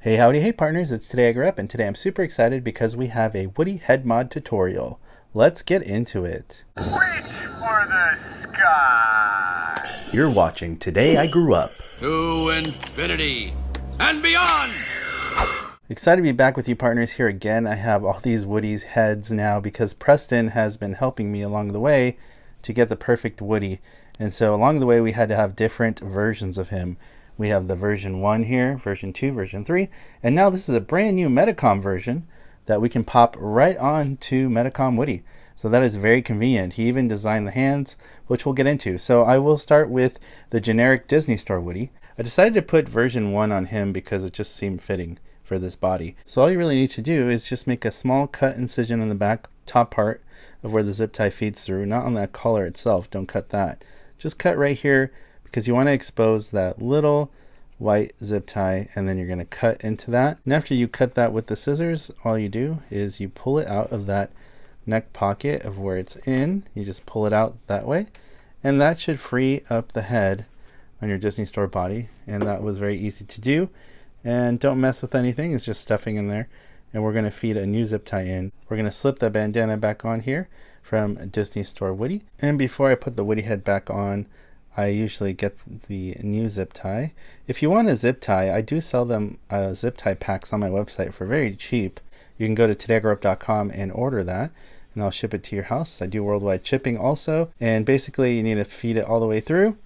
Hey howdy, hey partners, it's Today I Grew Up, and today I'm super excited because we have a Woody head mod tutorial. Let's get into it. Reach for the sky! You're watching Today I Grew Up. To infinity and beyond! Excited to be back with you partners here again. I have all these Woody's heads now because Preston has been helping me along the way to get the perfect Woody. And so along the way we had to have different versions of him. We have the version 1 here, version 2, version 3, and now this is a brand new Metacom version that we can pop right on to Metacom Woody. So that is very convenient. He even designed the hands, which we'll get into. So I will start with the generic Disney Store Woody. I decided to put version 1 on him because it just seemed fitting for this body. So all you really need to do is just make a small cut incision in the back top part of where the zip tie feeds through, not on that collar itself, don't cut that. Just cut right here because you want to expose that little white zip tie, and then you're going to cut into that. And after you cut that with the scissors, all you do is you pull it out of that neck pocket of where it's in. You just pull it out that way, and that should free up the head on your Disney Store body. And that was very easy to do. And don't mess with anything, it's just stuffing in there. And we're going to feed a new zip tie in. We're going to slip the bandana back on here from Disney Store Woody. And before I put the Woody head back on, I usually get the new zip tie. If you want a zip tie, I do sell them zip tie packs on my website for very cheap. You can go to TodayIGrewUP.com and order that, and I'll ship it to your house. I do worldwide shipping also. And basically you need to feed it all the way through,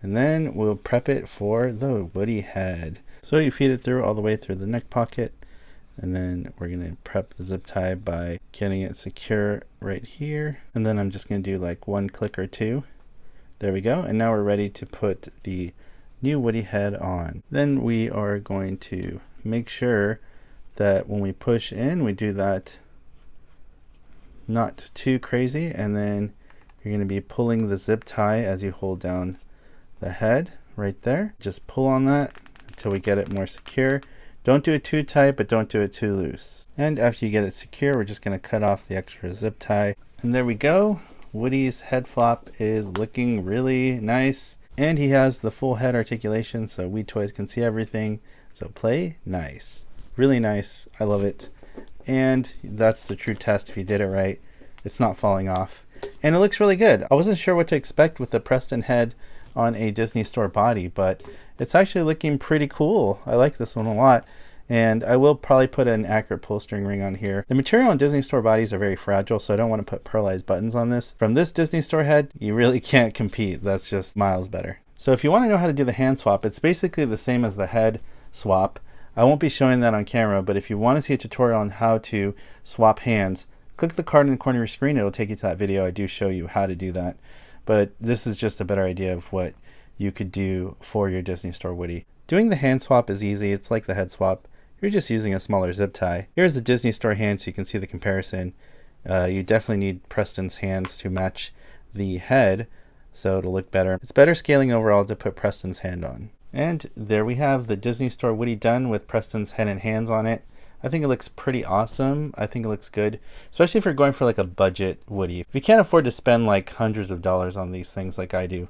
and then we'll prep it for the Woody head. So you feed it through all the way through the neck pocket, and then we're going to prep the zip tie by getting it secure right here. And then I'm just going to do like one click or two. There we go, and now we're ready to put the new Woody head on. Then we are going to make sure that when we push in, we do that not too crazy, and then you're going to be pulling the zip tie as you hold down the head right there. Just pull on that until we get it more secure. Don't do it too tight, but don't do it too loose. And after you get it secure, we're just going to cut off the extra zip tie. And there we go. Woody's head flop is looking really nice, and he has the full head articulation so we toys can see everything. So play nice. Really nice. I love it. And that's the true test. If you did it right, it's not falling off. And it looks really good. I wasn't sure what to expect with the Preston head on a Disney Store body, but it's actually looking pretty cool. I like this one a lot. And I will probably put an accurate pull string ring on here. The material on Disney Store bodies are very fragile, so I don't want to put pearlized buttons on this. From this Disney Store head, you really can't compete. That's just miles better. So if you want to know how to do the hand swap, it's basically the same as the head swap. I won't be showing that on camera, but if you want to see a tutorial on how to swap hands, click the card in the corner of your screen. It'll take you to that video. I do show you how to do that. But this is just a better idea of what you could do for your Disney Store Woody. Doing the hand swap is easy. It's like the head swap. You're just using a smaller zip tie. Here's the Disney Store hand so you can see the comparison. You definitely need Preston's hands to match the head so it'll look better. It's better scaling overall to put Preston's hand on. And there we have the Disney Store Woody done with Preston's head and hands on it. I think it looks pretty awesome. I think it looks good, especially if you're going for like a budget Woody. If you can't afford to spend like hundreds of dollars on these things like I do,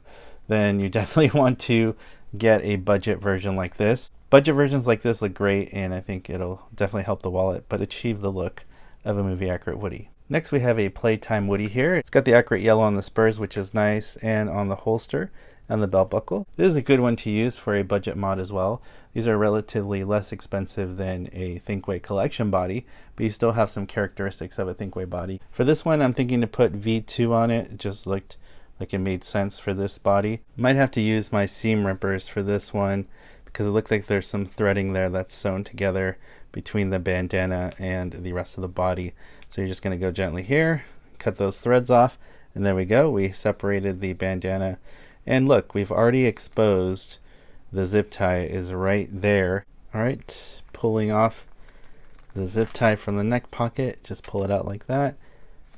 then you definitely want to get a budget version like this. Budget versions like this look great, and I think it'll definitely help the wallet, but achieve the look of a movie accurate Woody. Next we have a Playtime Woody here. It's got the accurate yellow on the spurs, which is nice, and on the holster and the belt buckle. This is a good one to use for a budget mod as well. These are relatively less expensive than a Thinkway collection body, but you still have some characteristics of a Thinkway body. For this one, I'm thinking to put V2 on it. It just looked like it made sense for this body. Might have to use my seam rippers for this one because it looked like there's some threading there that's sewn together between the bandana and the rest of the body. So you're just going to go gently here, cut those threads off, and there we go. We separated the bandana. And look, we've already exposed the zip tie is right there. All right, pulling off the zip tie from the neck pocket, just pull it out like that,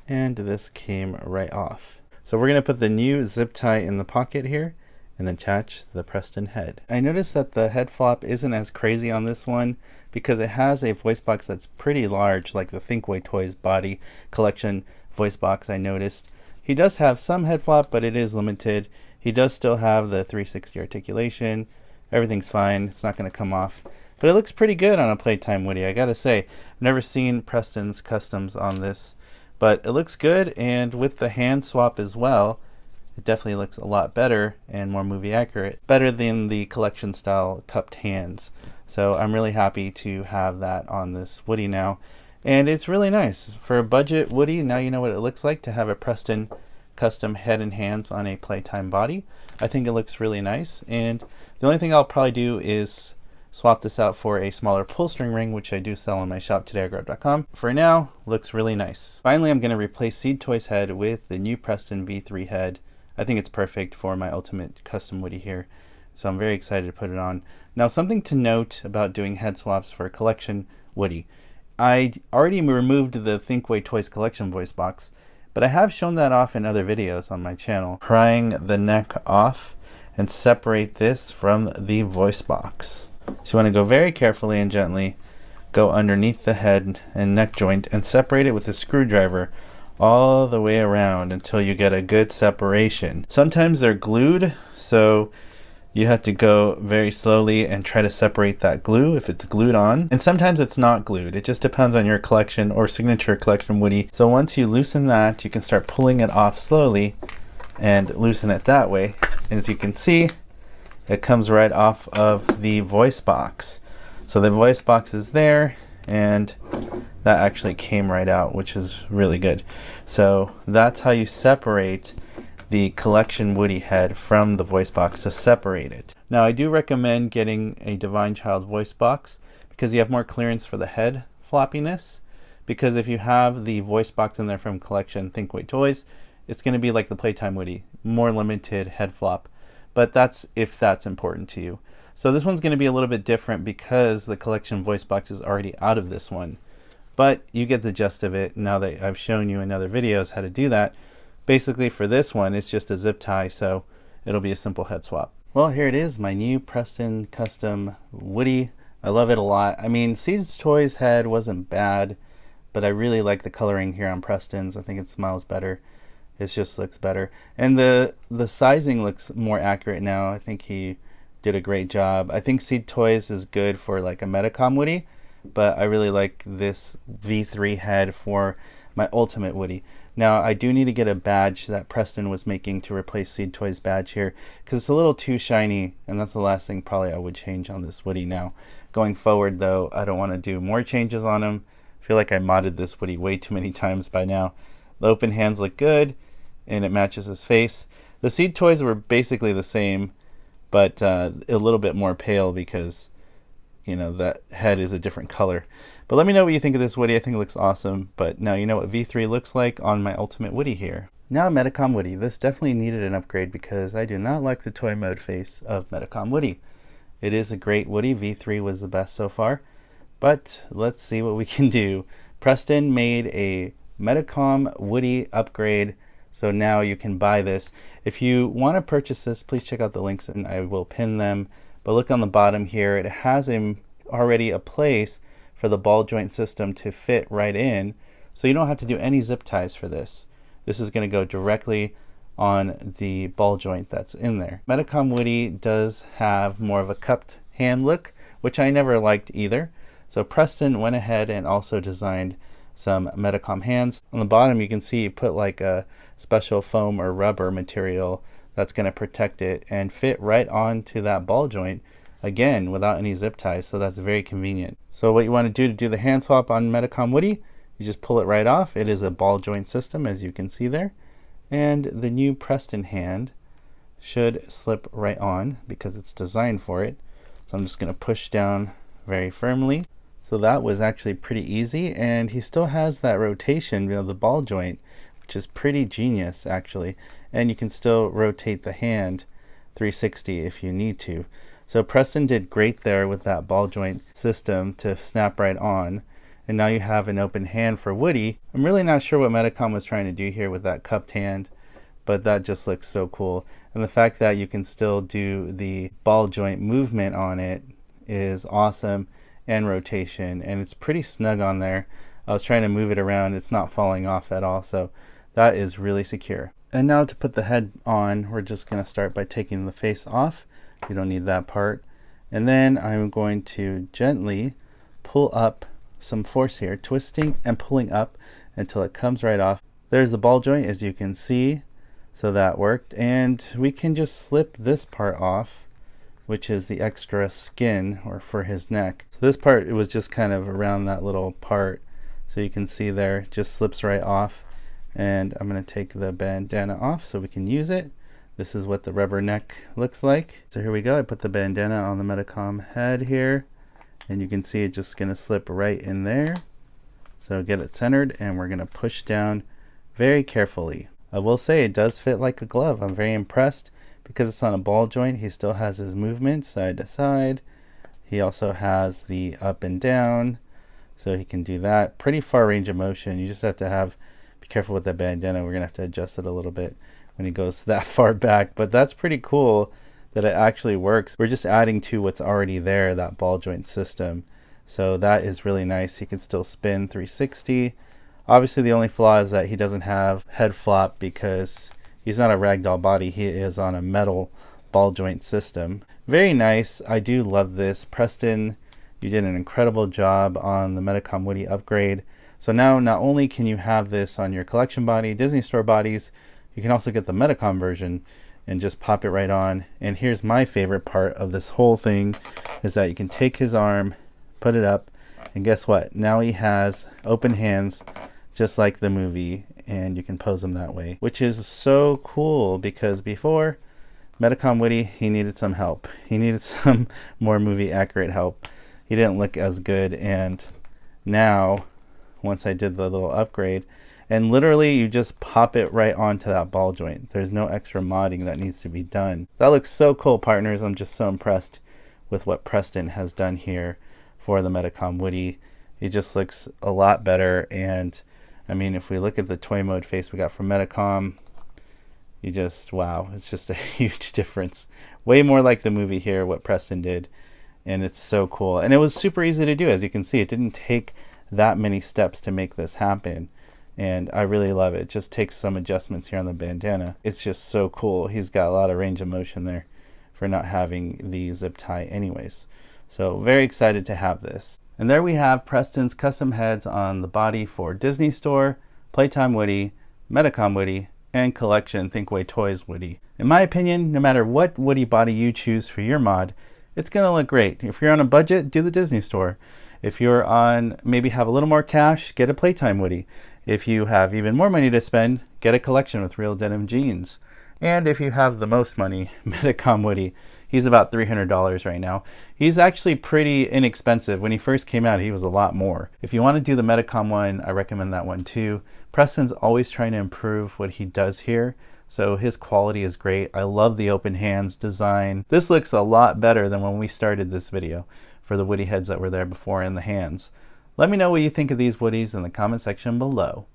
and this came right off. So we're going to put the new zip tie in the pocket here and attach the Preston head. I noticed that the head flop isn't as crazy on this one because it has a voice box that's pretty large, like the Thinkway Toys body collection voice box I noticed. He does have some head flop, but it is limited. He does still have the 360 articulation. Everything's fine. It's not going to come off. But it looks pretty good on a Playtime Woody, I gotta say. I've never seen Preston's customs on this, but it looks good, and with the hand swap as well, it definitely looks a lot better and more movie accurate. Better than the collection style cupped hands. So I'm really happy to have that on this Woody now. And it's really nice. For a budget Woody, now you know what it looks like to have a Preston custom head and hands on a Playtime body. I think it looks really nice. And the only thing I'll probably do is swap this out for a smaller pull string ring, which I do sell on my shop, TodayIGrewUP.com. For now, looks really nice. Finally, I'm going to replace Seed Toys head with the new Preston V3 head. I think it's perfect for my ultimate custom Woody here. So I'm very excited to put it on. Now, something to note about doing head swaps for a collection Woody. I already removed the Thinkway Toys collection voice box, but I have shown that off in other videos on my channel. Prying the neck off and separate this from the voice box. So you want to go very carefully and gently, go underneath the head and neck joint and separate it with a screwdriver all the way around until you get a good separation. Sometimes they're glued, so you have to go very slowly and try to separate that glue if it's glued on. And sometimes it's not glued. It just depends on your collection or signature collection Woody. So once you loosen that, you can start pulling it off slowly and loosen it that way. As you can see, it comes right off of the voice box. So the voice box is there, and that actually came right out, which is really good. So that's how you separate the collection Woody head from the voice box, to separate it. Now, I do recommend getting a Divine Child voice box because you have more clearance for the head floppiness. Because if you have the voice box in there from collection Thinkway Toys, it's going to be like the Playtime Woody, more limited head flop. But that's if that's important to you. So this one's going to be a little bit different because the collection voice box is already out of this one. But you get the gist of it now that I've shown you in other videos how to do that. Basically for this one, it's just a zip tie, so it'll be a simple head swap. Well, here it is, my new Preston custom Woody. I love it a lot. I mean, Seed Toys head wasn't bad, but I really like the coloring here on Preston's. I think it smiles better. It just looks better. And the sizing looks more accurate now. I think he did a great job. I think Seed Toys is good for like a Metacom Woody, but I really like this V3 head for my ultimate Woody. Now, I do need to get a badge that Preston was making to replace Seed Toys badge here because it's a little too shiny, and that's the last thing probably I would change on this Woody now. Going forward, though, I don't want to do more changes on him. I feel like I modded this Woody way too many times by now. The open hands look good, and it matches his face. The Seed Toys were basically the same, but a little bit more pale because, you know, that head is a different color. But let me know what you think of this Woody. I think it looks awesome. But now you know what V3 looks like on my ultimate Woody here. Now Metacom Woody. This definitely needed an upgrade because I do not like the toy mode face of Metacom Woody. It is a great Woody. V3 was the best so far. But let's see what we can do. Preston made a Metacom Woody upgrade. So now you can buy this. If you want to purchase this, please check out the links and I will pin them. But look on the bottom here. It has already a place for the ball joint system to fit right in, so you don't have to do any zip ties for this. This is going to go directly on the ball joint that's in there. Metacom Woody does have more of a cupped hand look, which I never liked either. So Preston went ahead and also designed some Metacom hands. On the bottom you can see you put like a special foam or rubber material that's going to protect it and fit right onto that ball joint, again without any zip ties, so that's very convenient. So what you want to do the hand swap on Metacom Woody, you just pull it right off. It is a ball joint system, as you can see there, and the new Preston hand should slip right on because it's designed for it. So I'm just going to push down very firmly. So that was actually pretty easy, and he still has that rotation, you know, the ball joint, which is pretty genius actually, and you can still rotate the hand 360 if you need to. So Preston did great there with that ball joint system to snap right on, and now you have an open hand for Woody. I'm really not sure what Metacom was trying to do here with that cupped hand, but that just looks so cool. And the fact that you can still do the ball joint movement on it is awesome, and rotation, and it's pretty snug on there. I was trying to move it around, it's not falling off at all, so that is really secure. And now to put the head on, we're just going to start by taking the face off. You don't need that part. And then I'm going to gently pull up some force here, twisting and pulling up until it comes right off. There's the ball joint, as you can see. So that worked. And we can just slip this part off, which is the extra skin or for his neck. So this part, it was just kind of around that little part. So you can see there, just slips right off. And I'm going to take the bandana off so we can use it. This is what the rubber neck looks like. So here we go. I put the bandana on the Metacom head here. And you can see it just going to slip right in there. So get it centered, and we're going to push down very carefully. I will say it does fit like a glove. I'm very impressed. Because it's on a ball joint, he still has his movement side to side. He also has the up and down, so he can do that. Pretty far range of motion. You just have to be careful with that bandana. We're gonna have to adjust it a little bit when he goes that far back. But that's pretty cool that it actually works. We're just adding to what's already there, that ball joint system. So that is really nice. He can still spin 360. Obviously the only flaw is that he doesn't have head flop because he's not a ragdoll body. He is on a metal ball joint system. Very nice. I do love this. Preston, you did an incredible job on the Metacom Woody upgrade. So now not only can you have this on your collection body, Disney Store bodies, you can also get the Metacom version and just pop it right on. And here's my favorite part of this whole thing is that you can take his arm, put it up, and guess what? Now he has open hands just like the movie, and you can pose him that way, which is so cool because before Metacom Woody, he needed some help. He needed some more movie accurate help. He didn't look as good, and now once I did the little upgrade, and literally you just pop it right onto that ball joint. There's no extra modding that needs to be done. That looks so cool, partners. I'm just so impressed with what Preston has done here for the Metacom Woody. It just looks a lot better, and I mean, if we look at the toy mode face we got from Metacom, you just, wow, it's just a huge difference. Way more like the movie here, what Preston did, and it's so cool. And it was super easy to do. As you can see, it didn't take that many steps to make this happen, and I really love it. It just takes some adjustments here on the bandana. It's just so cool. He's got a lot of range of motion there for not having the zip tie anyways. So very excited to have this. And there we have Preston's custom heads on the body for Disney Store, Playtime Woody, Metacom Woody, and Collection Thinkway Toys Woody. In my opinion, no matter what Woody body you choose for your mod, it's going to look great. If you're on a budget, do the Disney Store. If you're on, maybe have a little more cash, get a Playtime Woody. If you have even more money to spend, get a Collection with real denim jeans. And if you have the most money, Metacom Woody. He's about $300 right now. He's actually pretty inexpensive. When he first came out, he was a lot more. If you want to do the Metacom one, I recommend that one too. Preston's always trying to improve what he does here, so his quality is great. I love the open hands design. This looks a lot better than when we started this video for the Woody heads that were there before and the hands. Let me know what you think of these Woodies in the comment section below.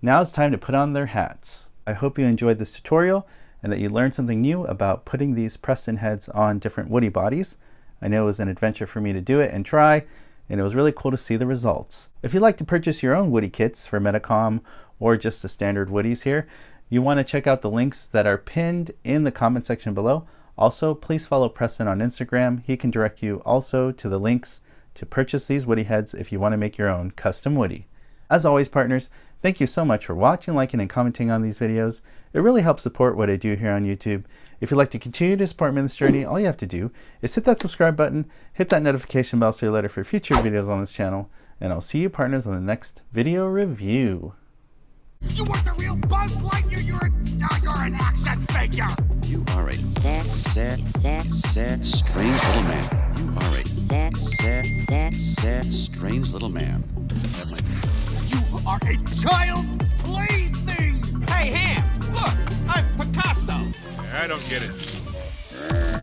Now it's time to put on their hats. I hope you enjoyed this tutorial and that you learned something new about putting these Preston heads on different Woody bodies. I know it was an adventure for me to do it and try, and it was really cool to see the results. If you'd like to purchase your own Woody kits for Metacom or just the standard Woodies here, you want to check out the links that are pinned in the comment section below. Also, please follow Preston on Instagram. He can direct you also to the links to purchase these Woody heads if you want to make your own custom Woody. As always, partners, thank you so much for watching, liking, and commenting on these videos. It really helps support what I do here on YouTube. If you'd like to continue to support me in this journey, all you have to do is hit that subscribe button, hit that notification bell so you're alerted for future videos on this channel, and I'll see you, partners, on the next video review. You weren't the real Buzz Lightyear. You're an action figure. You are a sad, strange little man. You are a sad, strange little man. You are a child's plaything. Hey, Ham, look, I'm Picasso. I don't get it.